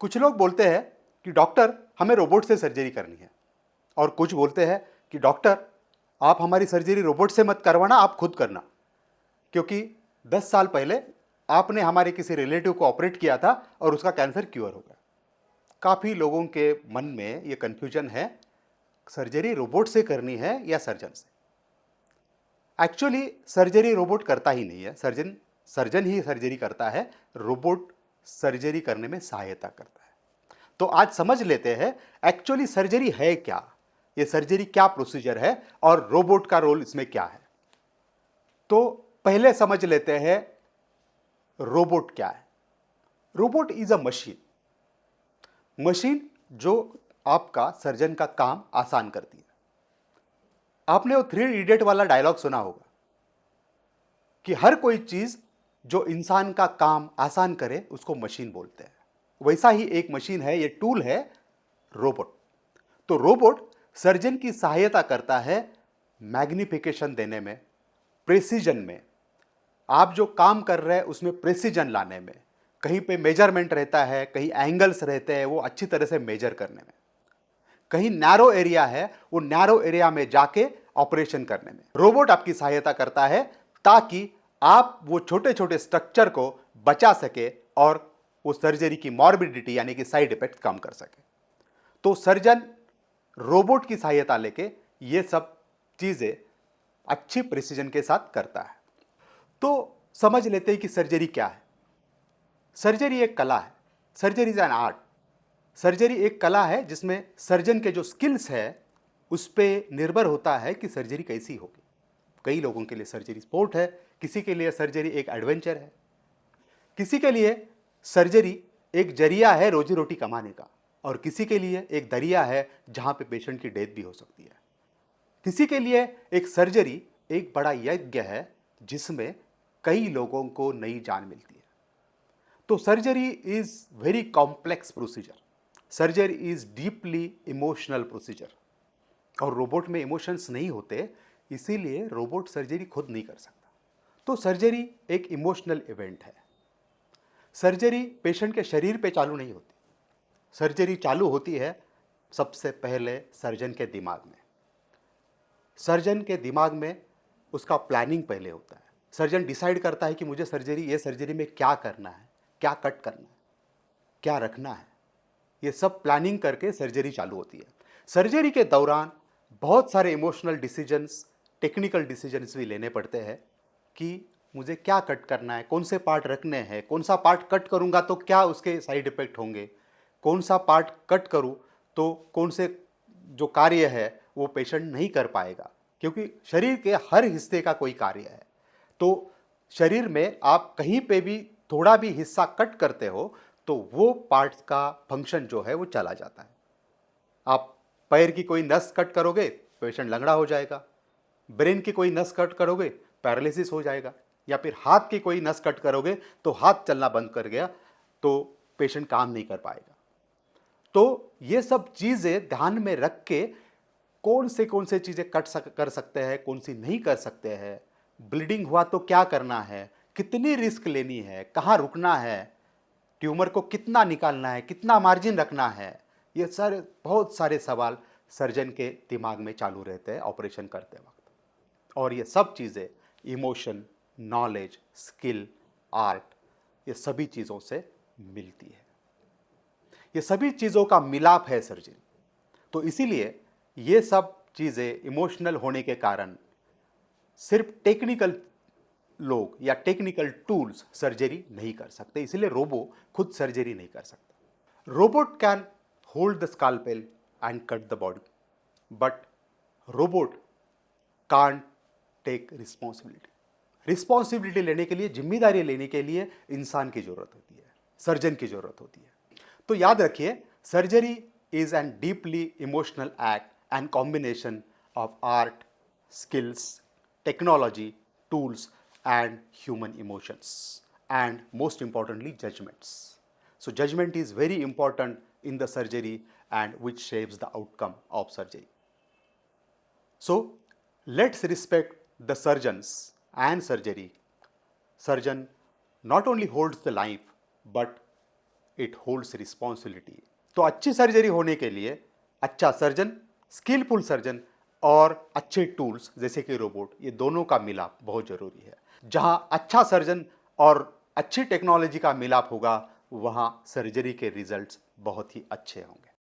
कुछ लोग बोलते हैं कि डॉक्टर हमें रोबोट से सर्जरी करनी है, और कुछ बोलते हैं कि डॉक्टर आप हमारी सर्जरी रोबोट से मत करवाना, आप खुद करना, क्योंकि 10 साल पहले आपने हमारे किसी रिलेटिव को ऑपरेट किया था और उसका कैंसर क्योर हो गया। काफ़ी लोगों के मन में ये कन्फ्यूजन है, सर्जरी रोबोट से करनी है या सर्जन से। एक्चुअली सर्जरी रोबोट करता ही नहीं है, सर्जन सर्जन ही सर्जरी करता है, रोबोट सर्जरी करने में सहायता करता है। तो आज समझ लेते हैं एक्चुअली सर्जरी है क्या, ये सर्जरी क्या प्रोसीजर है और रोबोट का रोल इसमें क्या है। तो पहले समझ लेते हैं रोबोट क्या है। Robot is a machine, machine जो आपका सर्जन का काम आसान करती है। आपने वो 3 इडियट वाला डायलॉग सुना होगा कि हर कोई चीज जो इंसान का काम आसान करे उसको मशीन बोलते हैं। वैसा ही एक मशीन है, ये टूल है रोबोट। तो रोबोट सर्जन की सहायता करता है मैग्निफिकेशन देने में, प्रेसिजन में। आप जो काम कर रहे हैं उसमें प्रेसिजन लाने में, कहीं पे मेजरमेंट रहता है, कहीं एंगल्स रहते हैं, वो अच्छी तरह से मेजर करने में, कहीं नैरो एरिया है, वो नैरो एरिया में जाके ऑपरेशन करने में रोबोट आपकी सहायता करता है, ताकि आप वो छोटे छोटे स्ट्रक्चर को बचा सके और वो सर्जरी की मॉर्बिडिटी यानी कि साइड इफेक्ट कम कर सके। तो सर्जन रोबोट की सहायता लेके ये सब चीजें अच्छी प्रिसीजन के साथ करता है। तो समझ लेते हैं कि सर्जरी क्या है। सर्जरी एक कला है, surgery is an art. Surgery एक कला है जिसमें सर्जन के जो स्किल्स है उस पर निर्भर होता है कि सर्जरी कैसी होगी। कई लोगों के लिए सर्जरी स्पोर्ट है, किसी के लिए सर्जरी एक एडवेंचर है, किसी के लिए सर्जरी एक जरिया है रोजी रोटी कमाने का, और किसी के लिए एक दरिया है जहां पे पेशेंट की डेथ भी हो सकती है। किसी के लिए एक सर्जरी एक बड़ा यज्ञ है जिसमें कई लोगों को नई जान मिलती है। तो surgery is very complex procedure, surgery is deeply emotional procedure, और रोबोट में इमोशंस नहीं होते, इसीलिए रोबोट सर्जरी खुद नहीं कर सकता। तो सर्जरी एक इमोशनल इवेंट है। सर्जरी पेशेंट के शरीर पे चालू नहीं होती, सर्जरी चालू होती है सबसे पहले सर्जन के दिमाग में। सर्जन के दिमाग में उसका प्लानिंग पहले होता है। सर्जन डिसाइड करता है कि मुझे ये सर्जरी में क्या करना है, क्या कट करना है, क्या रखना है, ये सब प्लानिंग करके सर्जरी चालू होती है। सर्जरी के दौरान बहुत सारे इमोशनल डिसीजंस, टेक्निकल डिसीजंस भी लेने पड़ते हैं कि मुझे क्या कट करना है, कौन से पार्ट रखने हैं, कौन सा पार्ट कट करूंगा तो क्या उसके साइड इफेक्ट होंगे, कौन सा पार्ट कट करूं तो कौन से जो कार्य है वो पेशेंट नहीं कर पाएगा, क्योंकि शरीर के हर हिस्से का कोई कार्य है। तो शरीर में आप कहीं पे भी थोड़ा भी हिस्सा कट करते हो तो वो पार्ट्स का फंक्शन जो है वो चला जाता है। आप पैर की कोई नस कट करोगे, पेशेंट लंगड़ा हो जाएगा। ब्रेन की कोई नस कट करोगे, पैरालिसिस हो जाएगा। या फिर हाथ की कोई नस कट करोगे तो हाथ चलना बंद कर गया, तो पेशेंट काम नहीं कर पाएगा। तो ये सब चीजें ध्यान में रख के कौन से चीजें कर सकते हैं, कौन सी नहीं कर सकते हैं, ब्लीडिंग हुआ तो क्या करना है, कितनी रिस्क लेनी है, कहाँ रुकना है, ट्यूमर को कितना निकालना है, कितना मार्जिन रखना है, ये सारे बहुत सारे सवाल सर्जन के दिमाग में चालू रहते हैं ऑपरेशन करते वक्त। और ये सब चीज़ें इमोशन, नॉलेज, स्किल, आर्ट, ये सभी चीज़ों से मिलती है। ये सभी चीज़ों का मिलाप है सर्जरी। तो इसीलिए ये सब चीज़ें इमोशनल होने के कारण सिर्फ टेक्निकल लोग या टेक्निकल टूल्स सर्जरी नहीं कर सकते, इसलिए रोबो खुद सर्जरी नहीं कर सकता। Robot can hold the scalpel and cut the body, but robot can't take responsibility. Responsibility लेने के लिए, जिम्मेदारी लेने के लिए इंसान की जरूरत होती है, सर्जन की जरूरत होती है। तो याद रखिए, surgery is an deeply emotional act and combination of art, skills, technology, tools, and human emotions, and most importantly, judgments. So, judgment is very important in the surgery and which shapes the outcome of surgery. So, let's respect the surgeons and surgery. Surgeon not only holds the life but it holds responsibility. तो अच्छी surgery होने के लिए अच्छा surgeon, skilful surgeon और अच्छे tools जैसे कि रोबोट, ये दोनों का मिलाप बहुत ज़रूरी है। जहां अच्छा सर्जन और अच्छी टेक्नोलॉजी का मिलाप होगा वहां सर्जरी के रिजल्ट्स बहुत ही अच्छे होंगे।